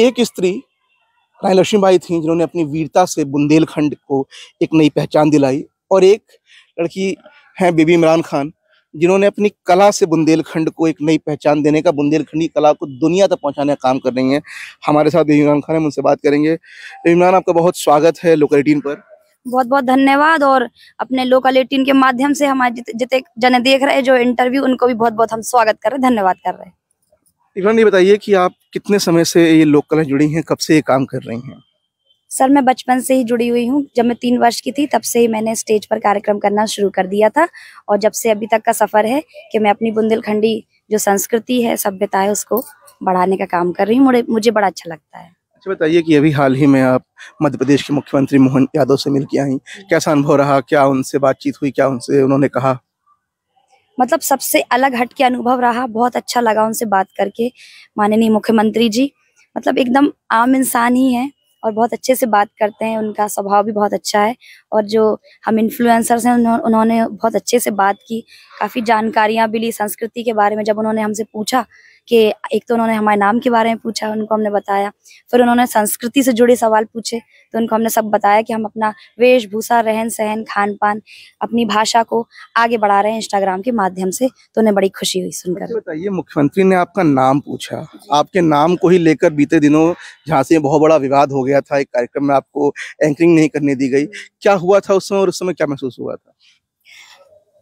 एक स्त्री रानी लक्ष्मीबाई थी जिन्होंने अपनी वीरता से बुंदेलखंड को एक नई पहचान दिलाई, और एक लड़की है बेबी इमरान खान जिन्होंने अपनी कला से बुंदेलखंड को एक नई पहचान देने का, बुंदेलखंडी कला को दुनिया तक पहुंचाने का काम कर रही हैं। हमारे साथ बेबी इमरान खान है, उनसे बात करेंगे। बेबी इमरान, आपका बहुत स्वागत है लोकल 18 पर। बहुत बहुत धन्यवाद। और अपने लोकल 18 के माध्यम से हमारे जितने जने देख रहे हैं जो इंटरव्यू, उनको भी बहुत बहुत हम स्वागत कर रहे हैं, धन्यवाद कर रहे हैं। इमरान, ये बताइए कि आप कितने समय से ये लोक कला जुड़ी हैं, कब से ये काम कर रही हैं? सर, मैं बचपन से ही जुड़ी हुई हूँ। जब मैं 3 वर्ष की थी तब से ही मैंने स्टेज पर कार्यक्रम करना शुरू कर दिया था, और जब से अभी तक का सफर है कि मैं अपनी बुंदेलखंडी जो संस्कृति है, सभ्यता है, उसको बढ़ाने का काम कर रही हूँ। मुझे बड़ा अच्छा लगता है। अच्छा, बताइए कि अभी हाल ही में आप मध्य प्रदेश के मुख्यमंत्री मोहन यादव से मिल के आई, कैसा अनुभव रहा? क्या उनसे बातचीत हुई? क्या उनसे उन्होंने कहा? मतलब सबसे अलग हट के अनुभव रहा। बहुत अच्छा लगा उनसे बात करके। माननीय मुख्यमंत्री जी मतलब एकदम आम इंसान ही हैं और बहुत अच्छे से बात करते हैं। उनका स्वभाव भी बहुत अच्छा है, और जो हम इन्फ्लुएंसर्स हैं उन्होंने बहुत अच्छे से बात की, काफ़ी जानकारियाँ भी ली संस्कृति के बारे में। जब उन्होंने हमसे पूछा कि एक तो उन्होंने हमारे नाम के बारे में पूछा, उनको हमने बताया, फिर उन्होंने संस्कृति से जुड़े सवाल पूछे तो उनको हमने सब बताया कि हम अपना वेशभूषा, रहन सहन, खान पान, अपनी भाषा को आगे बढ़ा रहे हैं इंस्टाग्राम के माध्यम से। तो उन्हें बड़ी खुशी हुई सुनकर। अच्छा, बताइए, मुख्यमंत्री ने आपका नाम पूछा, आपके नाम को ही लेकर बीते दिनों झांसी में बहुत बड़ा विवाद हो गया था। एक कार्यक्रम में आपको एंकरिंग नहीं करने दी गई, क्या हुआ था उस समय और उस समय क्या महसूस हुआ था?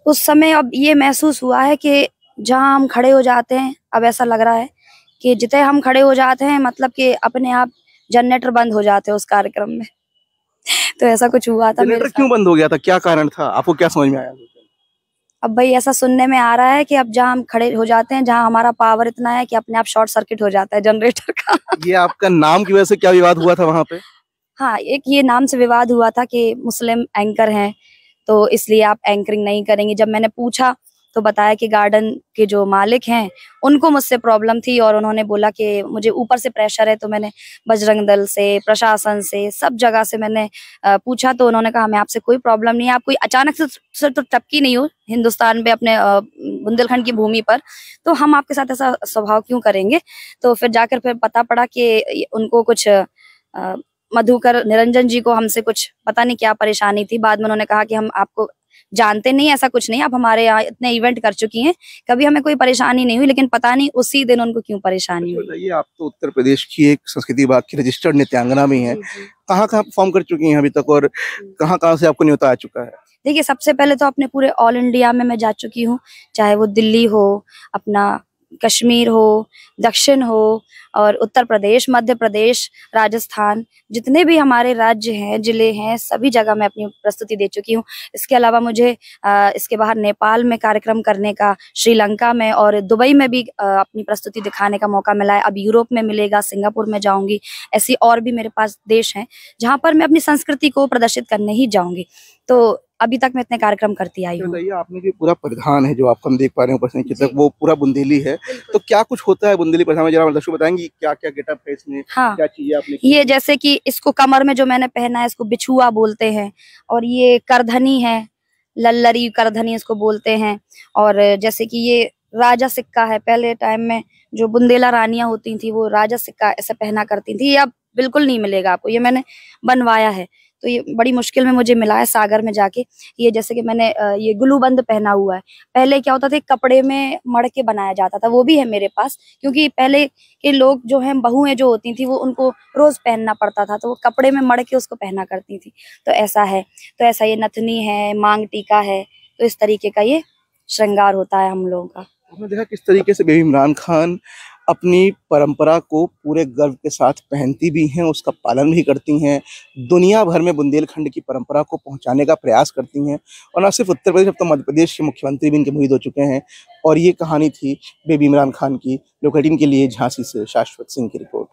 उस समय अब ये महसूस हुआ है कि जहाँ हम खड़े हो जाते हैं, अब ऐसा लग रहा है कि जितने हम खड़े हो जाते हैं मतलब कि अपने आप जनरेटर बंद हो जाते हैं उस कार्यक्रम में। तो ऐसा कुछ हुआ था मेरे जनरेटर साथ। क्यों बंद हो गया था? क्या कारण था? आपको क्या समझ में आया? अब भाई ऐसा सुनने में आ रहा है कि अब जहाँ हम खड़े हो जाते हैं, जहाँ हमारा पावर इतना है कि अपने आप शॉर्ट सर्किट हो जाता है जनरेटर का। ये आपका नाम की वजह से क्या विवाद हुआ था वहां पे? हाँ, एक ये नाम से विवाद हुआ था कि मुस्लिम एंकर हैं तो इसलिए आप एंकरिंग नहीं करेंगे। जब मैंने पूछा तो बताया कि गार्डन के जो मालिक हैं उनको मुझसे प्रॉब्लम थी, और उन्होंने बोला कि मुझे ऊपर से प्रेशर है। तो मैंने बजरंग दल से, प्रशासन से, सब जगह से मैंने पूछा, तो उन्होंने कहा हमें आपसे कोई प्रॉब्लम नहीं है। आप कोई अचानक से तो टपकी नहीं हो हिंदुस्तान पे, अपने बुंदेलखंड की भूमि पर, तो हम आपके साथ ऐसा स्वभाव क्यों करेंगे। तो फिर जाकर फिर पता पड़ा कि उनको कुछ मधुकर निरंजन जी को हमसे कुछ पता नहीं क्या परेशानी थी। बाद में उन्होंने कहा कि हम आपको जानते नहीं, ऐसा कुछ नहीं, आप हमारे यहाँ इतने इवेंट कर चुकी हैं, कभी हमें कोई परेशानी नहीं हुई, लेकिन पता नहीं उसी दिन उनको क्यों परेशानी हुई। बताइए, आप तो उत्तर प्रदेश की एक संस्कृति विभाग की रजिस्टर्ड नृत्यांगना भी हैं, कहाँ कहाँ परफॉर्म कर चुकी हैं अभी तक, और कहाँ कहाँ से आपको न्योता आ चुका है? देखिए, सबसे पहले तो अपने पूरे ऑल इंडिया में मैं जा चुकी हूँ, चाहे वो दिल्ली हो, अपना कश्मीर हो, दक्षिण हो, और उत्तर प्रदेश, मध्य प्रदेश, राजस्थान, जितने भी हमारे राज्य हैं, जिले हैं, सभी जगह मैं अपनी प्रस्तुति दे चुकी हूँ। इसके अलावा मुझे इसके बाहर नेपाल में कार्यक्रम करने का, श्रीलंका में और दुबई में भी अपनी प्रस्तुति दिखाने का मौका मिला है। अब यूरोप में मिलेगा, सिंगापुर में जाऊंगी। ऐसी और भी मेरे पास देश हैं जहाँ पर मैं अपनी संस्कृति को प्रदर्शित करने ही जाऊंगी। तो अभी तक मैं इतने कार्यक्रम करती आई हूँ। बताइए, आपने जो पूरा परिधान है जो आप हम देख पा रहे हैं ऊपर से नीचे तक, वो पूरा बुंदेली है, तो क्या कुछ होता है बुंदेली परिधान में? जरा दर्शकों बताएंगी क्या क्या गेटअप है इसमें? हाँ, क्या चीजें आपने? ये जैसे कि इसको कमर में जो मैंने पहना है, इसको बिछुआ बोलते हैं, और ये करधनी है, लल्लरी करधनी इसको बोलते हैं। और जैसे कि ये राजा सिक्का है, पहले टाइम में जो बुंदेला रानियां होती थी वो राजा सिक्का ऐसे पहना करती थी। ये अब बिल्कुल नहीं मिलेगा आपको, ये मैंने बनवाया है, तो ये बड़ी मुश्किल में मुझे मिला है सागर में जाके। ये जैसे कि मैंने ये ग्लूबंद पहना हुआ है। पहले क्या होता था, कपड़े में मड़ के बनाया जाता था, वो भी है मेरे पास, क्योंकि पहले के लोग जो हैं, बहुएं जो होती थी, वो उनको रोज पहनना पड़ता था, तो वो कपड़े में मड़ के उसको पहना करती थी। तो ऐसा है, तो ऐसा ये नथनी है, मांग टीका है, तो इस तरीके का ये श्रृंगार होता है हम लोगों का। आपने देखा किस तरीके से बेबी इमरान खान अपनी परंपरा को पूरे गर्व के साथ पहनती भी हैं, उसका पालन भी करती हैं, दुनिया भर में बुंदेलखंड की परंपरा को पहुंचाने का प्रयास करती हैं, और न सिर्फ उत्तर प्रदेश, अब तो मध्य प्रदेश के मुख्यमंत्री भी इनके मुरीद हो चुके हैं। और ये कहानी थी बेबी इमरान खान की। लोकल 18 के लिए झांसी से शाश्वत सिंह की रिपोर्ट।